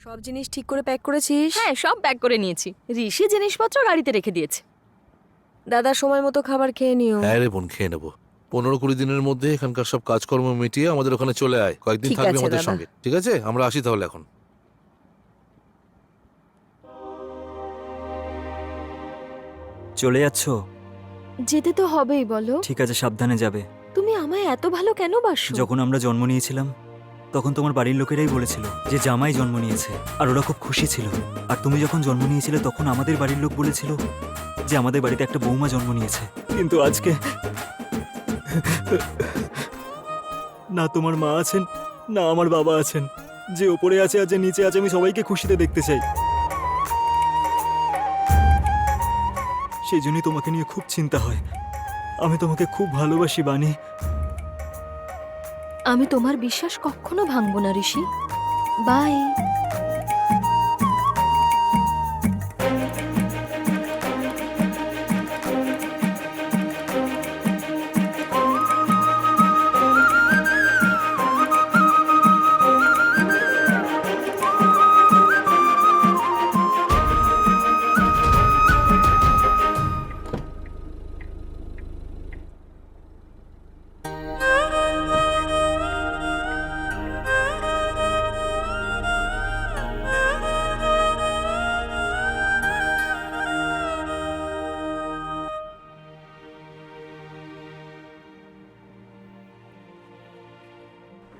সব জিনিস ঠিক করে প্যাক করেছিস? হ্যাঁ, সব প্যাক করে নিয়েছি। ঋষি জিনিসপত্র গাড়িতে রেখে দিয়েছে। দাদা সময় মতো খাবার খেয়ে নিও। হ্যাঁ রে বোন, খেয়ে নেবো। 15-20 দিনের মধ্যে এখানকার সব কাজকর্ম মিটিয়ে আমাদের ওখানে চলে আয়। কয়েকদিন ঠিক থাকবি আছে, আমাদের দাদা। সঙ্গে, ঠিক আছে? আমরা আসি তাহলে এখন। চলে যাচ্ছ? যেতে তো হবেই, বলো। ঠিক আছে, সাবধানে যাবে। তুমি আমায় এত ভালো কেন বাসো? যখন আমরা জন্ম নিয়েছিলাম তখন তোমার বাড়ির লোকেরাই বলেছিল যে জামাই জন্ম নিয়েছে, আর ওরা খুব খুশি ছিল। আর তুমি যখন জন্ম নিয়েছিলে তখন আমাদের বাড়ির লোক বলেছিল যে আমাদের বাড়িতে একটা বৌমা জন্ম নিয়েছে। কিন্তু আজকে না তোমার মা আছেন, না আমার বাবা আছেন। যে ওপরে আছে আর যে নিচে আছে, আমি সবাইকে খুশিতে দেখতে চাই। সেই জন্যই তোমাকে নিয়ে খুব চিন্তা হয়। আমি তোমাকে খুব ভালোবাসি বানি। আমি তোমার বিশ্বাস কখনো ভাঙবো না ঋষি। বাই।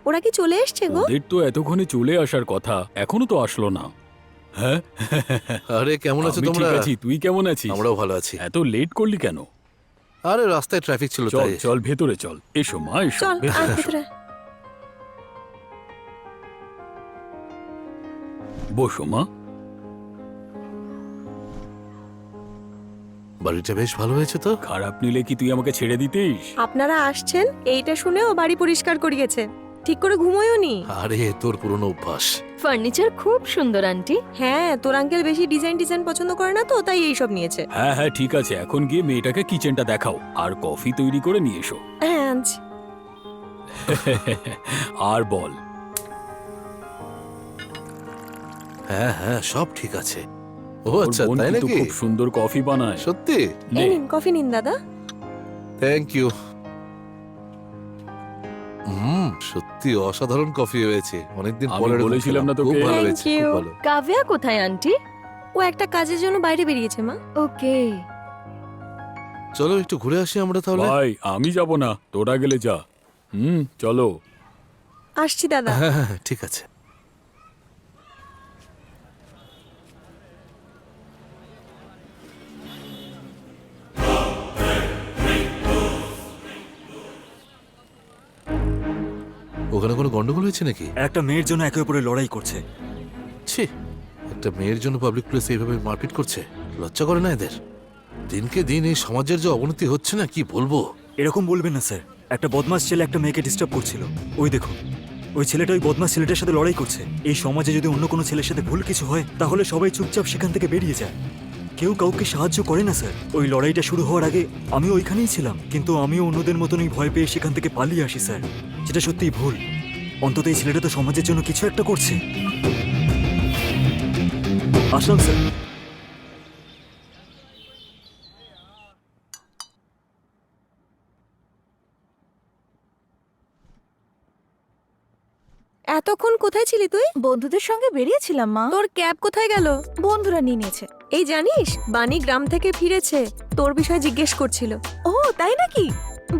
ওরা কি চলে এসছে গো? ওদের তো এতক্ষণে চলে আসার কথা, এখনো তো আসলো না। হ্যাঁ, আরে কেমন আছো আমি তোমরা? ঠিক আছি, তুই কেমন আছিস? আমরাও ভালো আছি। এত লেট করলি কেন? আরে রাস্তায় ট্রাফিক ছিল চল তাই। চল ভেতরে চল, এসো মা, এসো চল ভেতরে আয় এসো। ভেতরে। বসো মা। বাড়িটা বেশ ভালো হয়েছে তো। খারাপ নিলে কি তুই আমাকে ছেড়ে দিতিস? আপনারা আসছেন এইটা শুনেও বাড়ি পরিষ্কার করিয়েছে। ঠিক করে ঘুমোয়ও নি। আরে তোর পুরনো অভ্যাস। ফার্নিচার খুব সুন্দর আন্টি। হ্যাঁ, তোর আঙ্কেল বেশি ডিজাইন পছন্দ করে না তো, তাই এইসব নিয়েছে। হ্যাঁ হ্যাঁ ঠিক আছে, এখন গিয়ে মেয়েটাকে কিচেনটা দেখাও আর কফি তৈরি করে নিয়ে এসো। হ্যাঁ আনছি। আর বল। হ্যাঁ হ্যাঁ, সব ঠিক আছে। ও ওর আচ্ছা, বোন তাই কিন্তু নাকি? খুব সুন্দর কফি বানায়। সত্যি? নে। এই নিন কফি নিন দাদা। Thank you. সত্যি অসাধারণ কফি হয়েছে। অনেকদিন আমি পরে এরকম বলেছিলাম খেলাম। না তোকে? খুব ভালো Thank হয়েছে, you. খুব ভালো। কাব্যা কোথায় আন্টি? ও একটা কাজের জন্য বাইরে বেরিয়েছে মা। ওকে। চলো একটু ঘুরে আসি আমরা তাহলে। ভাই আমি যাব না, তোরা গেলে যা। চলো। আসছি দাদা। হ্যাঁ হ্যাঁ হ্যাঁ, ঠিক আছে। ওখানে কোনো গন্ডগোল হয়েছে নাকি? একটা মেয়ের জন্য একে অপরে লড়াই করছে। ছি, একটা মেয়ের জন্য পাবলিক প্লেসে এইভাবে মারপিট করছে। লজ্জা করে না এদের? দিনকে দিন এই সমাজের যে অবনতি হচ্ছে না, কি বলবো। এরকম বলবেন না স্যার। একটা বদমাস ছেলে একটা মেয়েকে ডিস্টার্ব করছিল। ওই দেখুন, ওই ছেলেটা ওই বদমাস ছেলেটার সাথে লড়াই করছে। এই সমাজে যদি অন্য কোনো ছেলের সাথে ভুল কিছু হয় তাহলে সবাই চুপচাপ সেখান থেকে বেরিয়ে যায়। কেউ কাউকে সাহায্য করে না স্যার। ওই লড়াইটা শুরু হওয়ার আগে আমিও ওইখানেই ছিলাম, কিন্তু আমিও অন্যদের মতনই ভয় পেয়ে সেখান থেকে পালিয়ে আসি স্যার। যেটা সত্যিই ভুল। অন্তত এই ছেলেটা তো সমাজের জন্য কিছু একটা করছে। আসলাম স্যার। এতক্ষণ কোথায় ছিলি তুই? বন্ধুদের সঙ্গে বেরিয়েছিলাম মা। তোর ক্যাব কোথায় গেল? বন্ধুরা নিয়ে নিয়েছে। এই জানিস, বানি গ্রাম থেকে ফিরেছে, তোর বিষয়ে জিজ্ঞেস করছিল। ও তাই নাকি?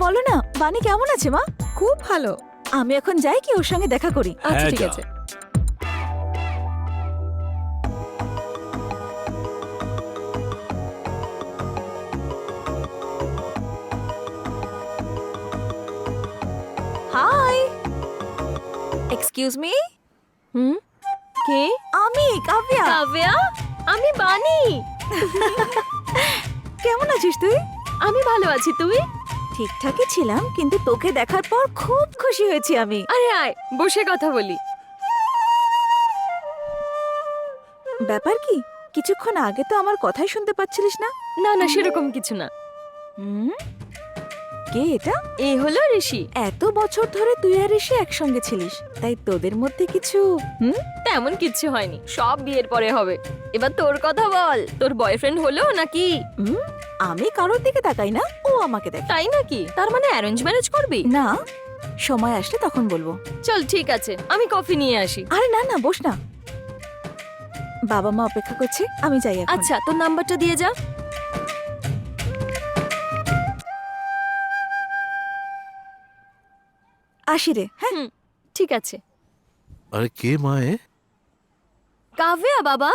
বলো না, বানি কেমন আছে মা? খুব ভালো। আমি এখন যাই কি ওর সঙ্গে দেখা করি? আচ্ছা হ্যাঁ, ঠিক যা। আছে। Hi, excuse me. কে? আমি কাব্যা। কাব্যা, আমি বানি। কেমন আছিস তুই? আমি ভালো আছি, তুই? ঠিকঠাকই ছিলাম, কিন্তু তোকে দেখার পর খুব খুশি হয়েছি আমি। আরে আয়, বসে কথা বলি। ব্যাপার কি? কিছুক্ষণ আগে তো আমার কথাই শুনতে পাচ্ছিলিস না। না না, সেরকম কিছু না। হুম, কে এটা? এই হলো ঋষি। এত বছর ধরে তুই আর এসে একসঙ্গে ছিলিস, তাই তোদের মধ্যে কিছু তেমন কিচ্ছু হয়নি, সব বিয়ের পরে হবে। এবার তোর কথা বল, তোর বয়ফ্রেন্ড হলো নাকি? আমি কারোর দিকে তাকাই না, ও আমাকে দেখ। তাই নাকি? তার মানে অ্যারেঞ্জ ম্যারেজ করবি? না, সময় আসলে তখন বলবো। চল ঠিক আছে, আমি কফি নিয়ে আসি। আরে না না, বস না, বাবা মা অপেক্ষা করছে, আমি যাই এখন। আচ্ছা, তোর নাম্বারটা দিয়ে যা। আসি রে। হ্যাঁ, ঠিক আছে। আরে কে মা এ? কাవ్যা বাবা।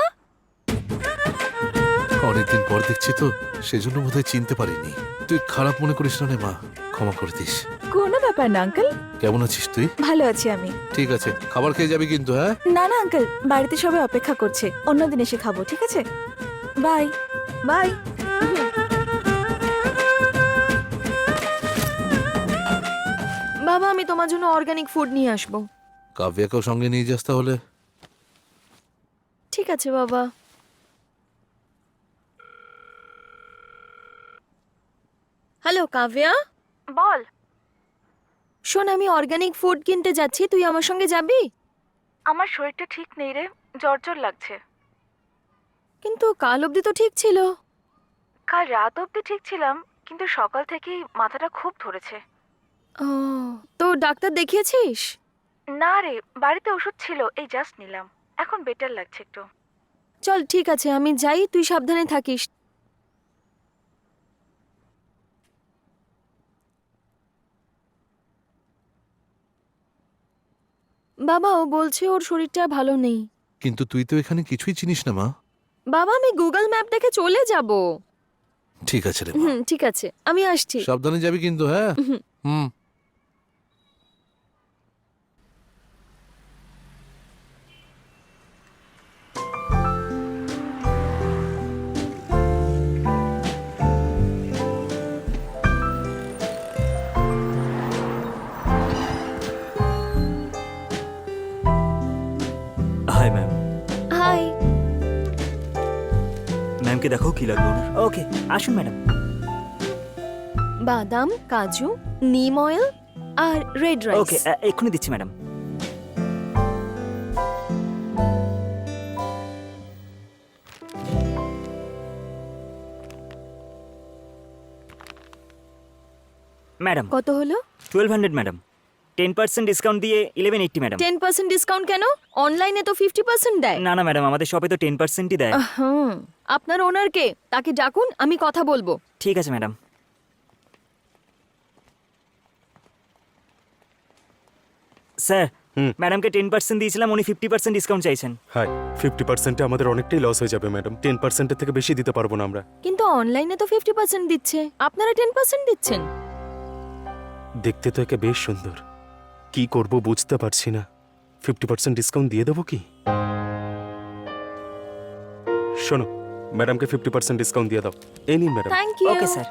অনেকদিন পর দেখছি তো, সেজন্য বোধহয় চিনতে পারিনি। তুই খারাপ মনে করিস না রে মা, ক্ষমা করে দিস। কোনো ব্যাপার না আঙ্কেল, কেমন আছিস তুই? ভালো আছি আমি। ঠিক আছে, খাবার খেয়ে যাবি কিন্তু, হ্যাঁ? না না আঙ্কেল, বাড়িতে সবাই অপেক্ষা করছে, অন্যদিন এসে খাবো, ঠিক আছে? Bye bye. বাবা, আমি তোমার জন্য অর্গানিক ফুড নিয়ে আসবো। কাব্যাকেও সঙ্গে নিয়ে যাস তাহলে। ঠিক আছে বাবা। হ্যালো কাవ్যা, বল। শোন, আমি অর্গানিক ফুড কিনতে যাচ্ছি, তুই আমার সঙ্গে যাবি? আমার শরীরটা ঠিক নেই রে, জ্বর জ্বর লাগছে। কিন্তু কাল অবধি তো ঠিক ছিল। কাল রাত অবধি ঠিক ছিলাম, কিন্তু সকাল থেকেই মাথাটা খুব ধরেছে। ও, তো ডাক্তার দেখিয়েছিস? না রে, বাড়িতে ওষুধ ছিল, এই জাস্ট নিলাম, এখন বেটার লাগছে একটু। চল ঠিক আছে, আমি যাই, তুই সাবধানে থাকিস। বাবা, ও বলছে ওর শরীরটা ভালো নেই। কিন্তু তুই তো এখানে কিছুই চিনিস না মা। বাবা, আমি গুগল ম্যাপ দেখে চলে যাব। ঠিক আছে রে মা, ঠিক আছে, আমি আসছি। সাবধানে যাবি কিন্তু, হ্যাঁ? হুম। Hi ma'am. হাই। ম্যামকে দেখো কি লাগলো ওনার। ওকে, আসুন ম্যাডাম। বাদাম, কাজু, নিম অয়েল আর রেড ওকে, রাইস। এক্ষুনি দিচ্ছি ম্যাডাম। ম্যাডাম কত হলো? 1200 ম্যাডাম, 10% ডিসকাউন্ট দিয়ে 1180 ম্যাডাম। 10% ডিসকাউন্ট কেন? অনলাইনে তো 50% দেয়। না না ম্যাডাম, আমাদের শপে তো 10%ই দেয়। হুম, আপনার ওনারকে, তাকে ডাকুন, আমি কথা বলবো। ঠিক আছে ম্যাডাম। স্যার, ম্যাডামকে 10% দিয়েছিলাম, উনি 50% ডিসকাউন্ট চাইছেন। হাই, 50%-এ আমাদের অনেকটাই লস হয়ে যাবে ম্যাডাম। 10%-এর থেকে বেশি দিতে পারবো না আমরা। কিন্তু অনলাইনে তো 50% দিচ্ছে, আপনারা 10% দিচ্ছেন। দেখতে তো একে বেশ সুন্দর, কি করব বুঝতে পারছি না। 50% ডিসকাউন্ট দিয়ে দেবো কি? শোনো, ম্যাডামকে 50% ডিসকাউন্ট দিয়ে দাও। এই নিন madam. Thank you. Okay sir.